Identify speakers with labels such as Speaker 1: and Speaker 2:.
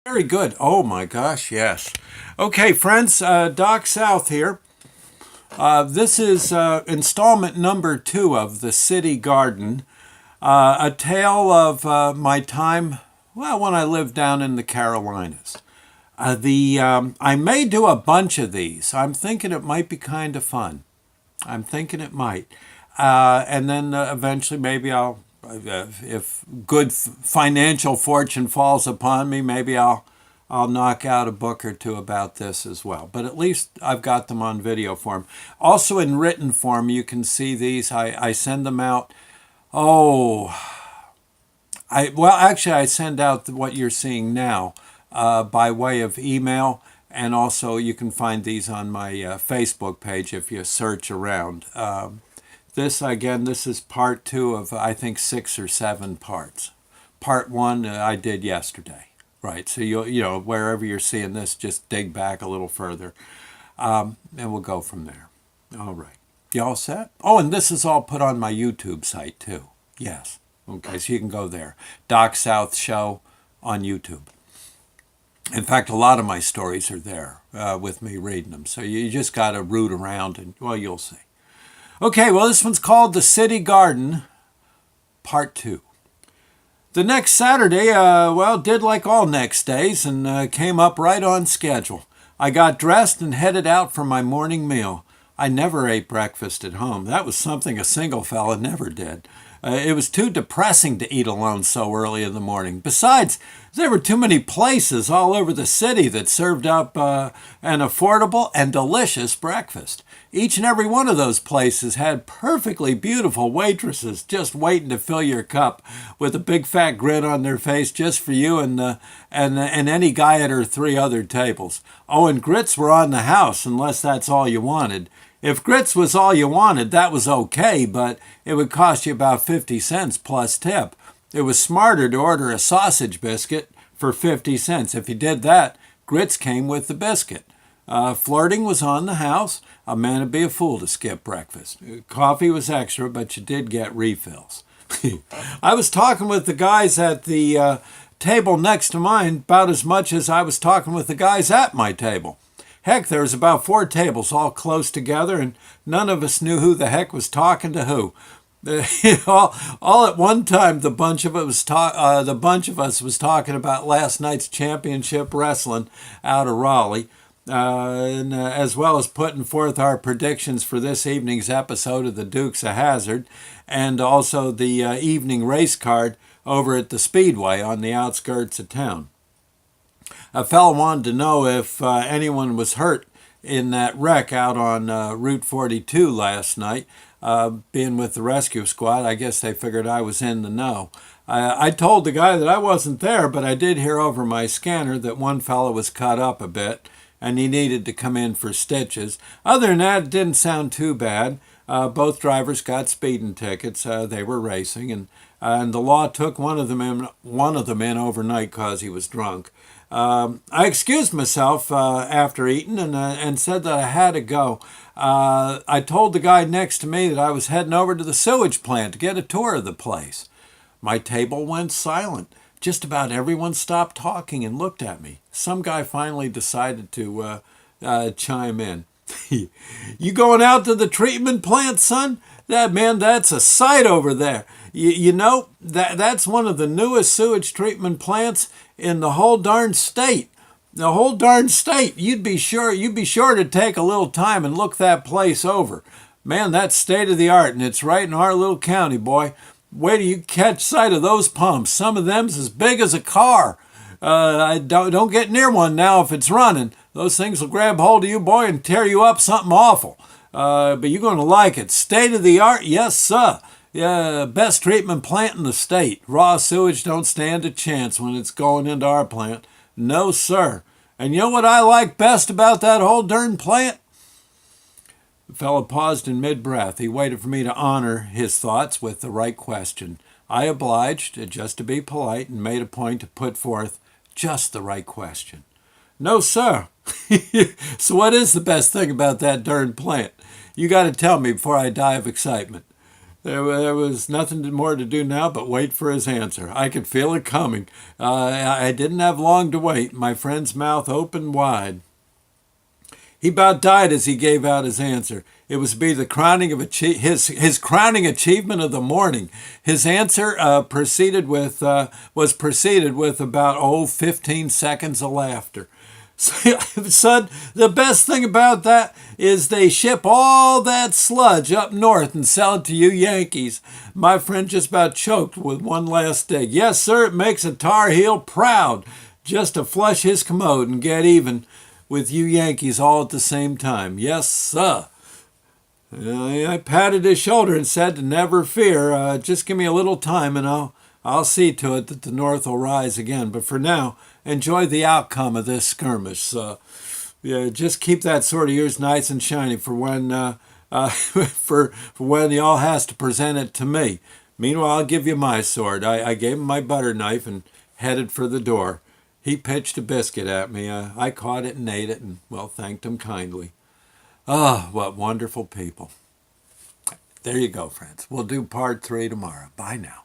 Speaker 1: Very good. Oh my gosh, yes. Okay, friends, Doc South here. This is installment number 2 of The City Garden, a tale of my time, well, when I lived down in the Carolinas. I may do a bunch of these. I'm thinking it might be kind of fun. I'm thinking it might. And then eventually maybe if good financial fortune falls upon me, maybe I'll knock out a book or two about this as well. But at least I've got them on video form. Also in written form, you can see these. I send them out. Oh, actually, I send out what you're seeing now by way of email. And also, you can find these on my Facebook page if you search around. This is part 2 of, I think, 6 or 7 parts. Part 1 I did yesterday. Right, so wherever you're seeing this, just dig back a little further, and we'll go from there. All right. You all set? Oh, and this is all put on my YouTube site, too. Yes. Okay, so you can go there. Doc South Show on YouTube. In fact, a lot of my stories are there with me reading them. So you just got to root around and, well, you'll see. Okay, well, this one's called The City Garden, Part 2. The next Saturday, did like all next days and came up right on schedule. I got dressed and headed out for my morning meal. I never ate breakfast at home. That was something a single fella never did. It was too depressing to eat alone so early in the morning. Besides, there were too many places all over the city that served up an affordable and delicious breakfast. Each and every one of those places had perfectly beautiful waitresses just waiting to fill your cup with a big fat grin on their face just for you and any guy at her 3 other tables. Oh, and grits were on the house unless that's all you wanted. If grits was all you wanted, that was okay, but it would cost you about 50 cents plus tip. It was smarter to order a sausage biscuit for 50 cents. If you did that, grits came with the biscuit. Flirting was on the house. A man would be a fool to skip breakfast. Coffee was extra, but you did get refills. I was talking with the guys at the table next to mine about as much as I was talking with the guys at my table. Heck, there was about 4 tables all close together, and none of us knew who the heck was talking to who. All at one time, the bunch of us was talking about last night's championship wrestling out of Raleigh, as well as putting forth our predictions for this evening's episode of the Dukes of Hazzard, and also the evening race card over at the Speedway on the outskirts of town. A fellow wanted to know if anyone was hurt in that wreck out on Route 42 last night. Being with the rescue squad, I guess they figured I was in the know. I told the guy that I wasn't there, but I did hear over my scanner that one fellow was cut up a bit and he needed to come in for stitches. Other than that, it didn't sound too bad. Both drivers got speeding tickets. They were racing, and the law took one of them in overnight because he was drunk. I excused myself after eating and said that I had to go. I told the guy next to me that I was heading over to the sewage plant to get a tour of the place. My table went silent. Just about everyone stopped talking and looked at me. Some guy finally decided to chime in. You going out to the treatment plant, son? That's a sight over there. That's one of the newest sewage treatment plants in the whole darn state. The whole darn state. You'd be sure to take a little time and look that place over. Man, that's state of the art, and it's right in our little county, boy. Wait till you catch sight of those pumps. Some of them's as big as a car. Don't get near one now if it's running. Those things will grab hold of you, boy, and tear you up something awful. But you're going to like it. State of the art, yes, sir. Yeah, best treatment plant in the state. Raw sewage don't stand a chance when it's going into our plant. No, sir. And you know what I like best about that whole darn plant? The fellow paused in mid-breath. He waited for me to honor his thoughts with the right question. I obliged, just to be polite, and made a point to put forth just the right question. No, sir. So what is the best thing about that darn plant? You got to tell me before I die of excitement. There was nothing more to do now but wait for his answer. I could feel it coming. I didn't have long to wait. My friend's mouth opened wide. He about died as he gave out his answer. It was to be the crowning of his crowning achievement of the morning. His answer was preceded with about 15 seconds of laughter. Son, the best thing about that is they ship all that sludge up north and sell it to you Yankees. My friend just about choked with one last dig. Yes, sir, it makes a Tar Heel proud just to flush his commode and get even with you Yankees all at the same time. Yes, sir. I patted his shoulder and said to never fear. Just give me a little time and I'll see to it that the North will rise again. But for now, enjoy the outcome of this skirmish. Yeah, just keep that sword of yours nice and shiny for when for when y'all has to present it to me. Meanwhile, I'll give you my sword. I gave him my butter knife and headed for the door. He pitched a biscuit at me. I caught it and ate it and, well, thanked him kindly. Ah, what wonderful people. There you go, friends. We'll do part 3 tomorrow. Bye now.